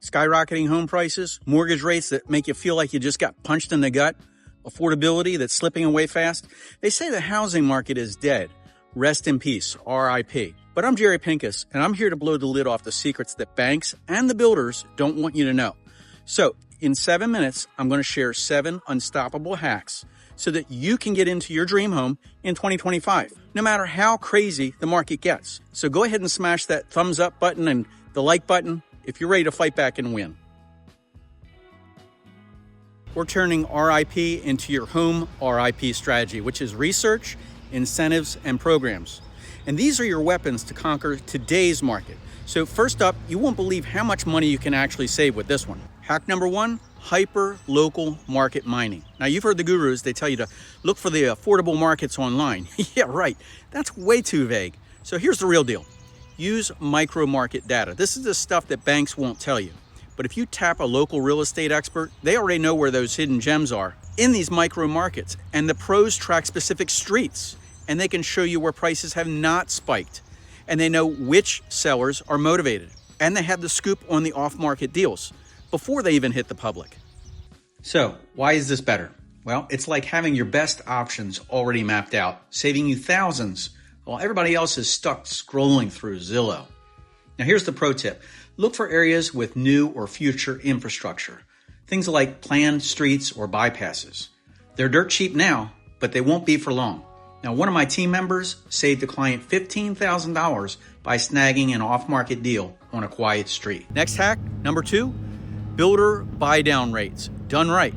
skyrocketing home prices, mortgage rates that make you feel like you just got punched in the gut, affordability that's slipping away fast. They say the housing market is dead. Rest in peace, RIP. But I'm Jerry Pinkas, and I'm here to blow the lid off the secrets that banks and the builders don't want you to know. So, in 7 minutes, I'm going to share 7 unstoppable hacks so that you can get into your dream home in 2025, no matter how crazy the market gets. So go ahead and smash that thumbs up button and the like button if you're ready to fight back and win. We're turning RIP into your home RIP strategy, which is research, incentives, and programs. And these are your weapons to conquer today's market. So first up, you won't believe how much money you can actually save with this one. Hack number 1, hyper-local market mining. Now you've heard the gurus, they tell you to look for the affordable markets online. Yeah, right, that's way too vague. So here's the real deal. Use micro-market data. This is the stuff that banks won't tell you. But if you tap a local real estate expert, they already know where those hidden gems are in these micro markets. And the pros track specific streets, and they can show you where prices have not spiked. And they know which sellers are motivated. And they have the scoop on the off-market deals before they even hit the public. So why is this better? Well, it's like having your best options already mapped out, saving you thousands while everybody else is stuck scrolling through Zillow. Now here's the pro tip. Look for areas with new or future infrastructure. Things like planned streets or bypasses. They're dirt cheap now, but they won't be for long. Now, one of my team members saved a client $15,000 by snagging an off-market deal on a quiet street. Next hack, number 2, builder buy-down rates, done right.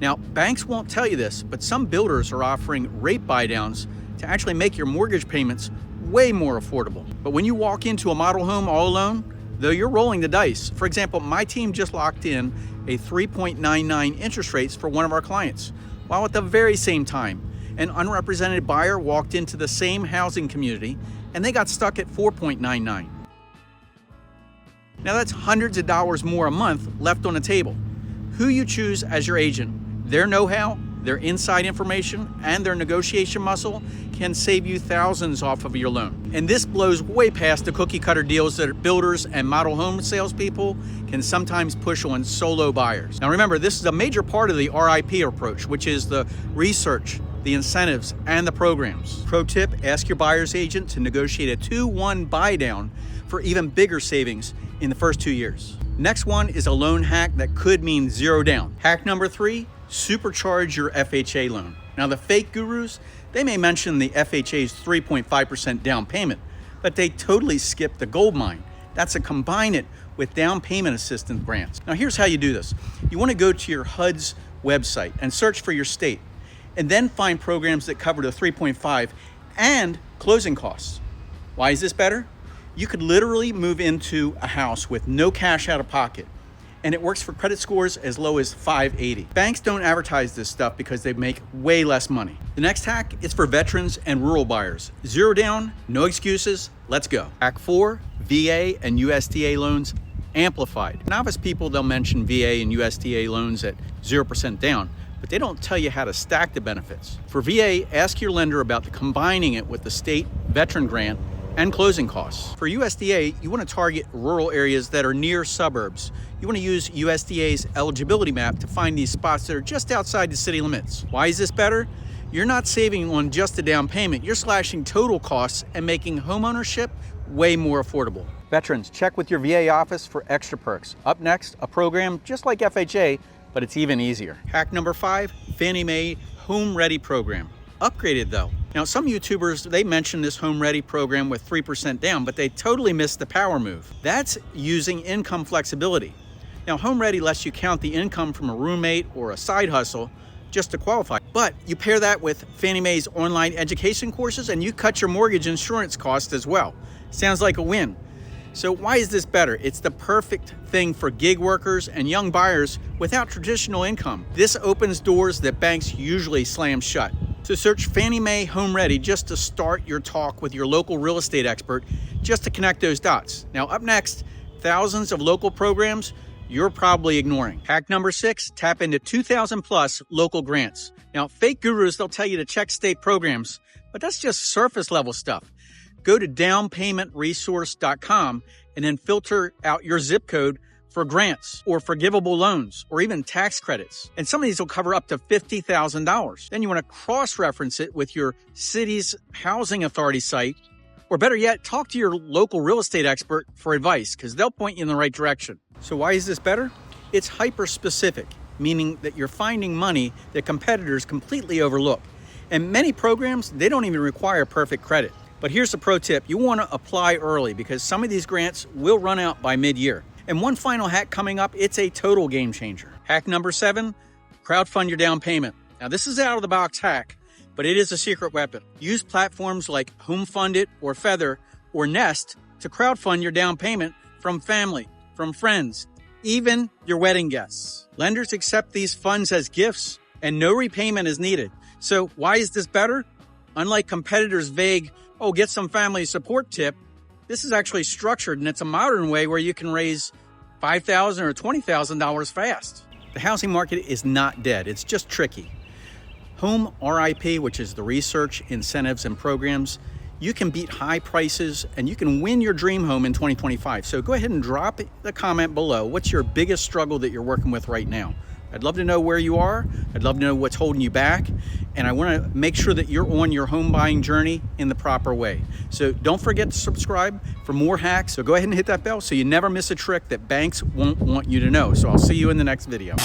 Now, banks won't tell you this, but some builders are offering rate buy-downs to actually make your mortgage payments way more affordable. But when you walk into a model home all alone, though you're rolling the dice. For example, my team just locked in a 3.99 interest rates for one of our clients, while at the very same time, an unrepresented buyer walked into the same housing community and they got stuck at 4.99. Now that's hundreds of dollars more a month left on the table. Who you choose as your agent, their know-how, their inside information, and their negotiation muscle can save you thousands off of your loan. And this blows way past the cookie cutter deals that builders and model home salespeople can sometimes push on solo buyers. Now remember, this is a major part of the RIP approach, which is the research, the incentives, and the programs. Pro tip, ask your buyer's agent to negotiate a 2-1 buy down for even bigger savings in the first 2 years. Next one is a loan hack that could mean 0 down. Hack number 3, supercharge your FHA loan. Now the fake gurus, they may mention the FHA's 3.5% down payment, but they totally skip the gold mine. That's to combine it with down payment assistance grants. Now here's how you do this. You want to go to your HUD's website and search for your state, and then find programs that cover the 3.5 and closing costs. Why is this better? You could literally move into a house with no cash out of pocket, and it works for credit scores as low as 580. Banks don't advertise this stuff because they make way less money. The next hack is for veterans and rural buyers. 0 down, no excuses, let's go. Hack 4, VA and USDA loans amplified. Novice people, they'll mention VA and USDA loans at 0% down, but they don't tell you how to stack the benefits. For VA, ask your lender about combining it with the state veteran grant and closing costs. For USDA, you want to target rural areas that are near suburbs. You want to use USDA's eligibility map to find these spots that are just outside the city limits. Why is this better? You're not saving on just the down payment, you're slashing total costs and making homeownership way more affordable. Veterans, check with your VA office for extra perks. Up next, a program just like FHA, but it's even easier. Hack number 5, Fannie Mae Home Ready program. Upgraded though. Now some YouTubers, they mention this Home Ready program with 3% down, but they totally missed the power move. That's using income flexibility. Now Home Ready lets you count the income from a roommate or a side hustle just to qualify. But you pair that with Fannie Mae's online education courses and you cut your mortgage insurance cost as well. Sounds like a win. So why is this better? It's the perfect thing for gig workers and young buyers without traditional income. This opens doors that banks usually slam shut. So search Fannie Mae Home Ready just to start your talk with your local real estate expert, just to connect those dots. Now up next, thousands of local programs you're probably ignoring. Hack number 6, tap into 2,000 plus local grants. Now fake gurus, they'll tell you to check state programs, but that's just surface level stuff. Go to downpaymentresource.com and then filter out your zip code for grants or forgivable loans or even tax credits. And some of these will cover up to $50,000. Then you want to cross-reference it with your city's housing authority site, or better yet, talk to your local real estate expert for advice because they'll point you in the right direction. So why is this better? It's hyper-specific, meaning that you're finding money that competitors completely overlook. And many programs, they don't even require perfect credit. But here's the pro tip. You want to apply early because some of these grants will run out by mid-year. And one final hack coming up, it's a total game changer. Hack number 7, crowdfund your down payment. Now this is out of the box hack, but it is a secret weapon. Use platforms like HomeFundit or Feather or Nest to crowdfund your down payment from family, from friends, even your wedding guests. Lenders accept these funds as gifts and no repayment is needed. So why is this better? Unlike competitors' vague, oh, get some family support tip, this is actually structured and it's a modern way where you can raise $5,000 or $20,000 fast. The housing market is not dead, it's just tricky. Home RIP, which is the research, incentives, and programs, you can beat high prices and you can win your dream home in 2025. So go ahead and drop the comment below. What's your biggest struggle that you're working with right now? I'd love to know where you are. I'd love to know what's holding you back. And I want to make sure that you're on your home buying journey in the proper way. So don't forget to subscribe for more hacks. So go ahead and hit that bell so you never miss a trick that banks won't want you to know. So I'll see you in the next video.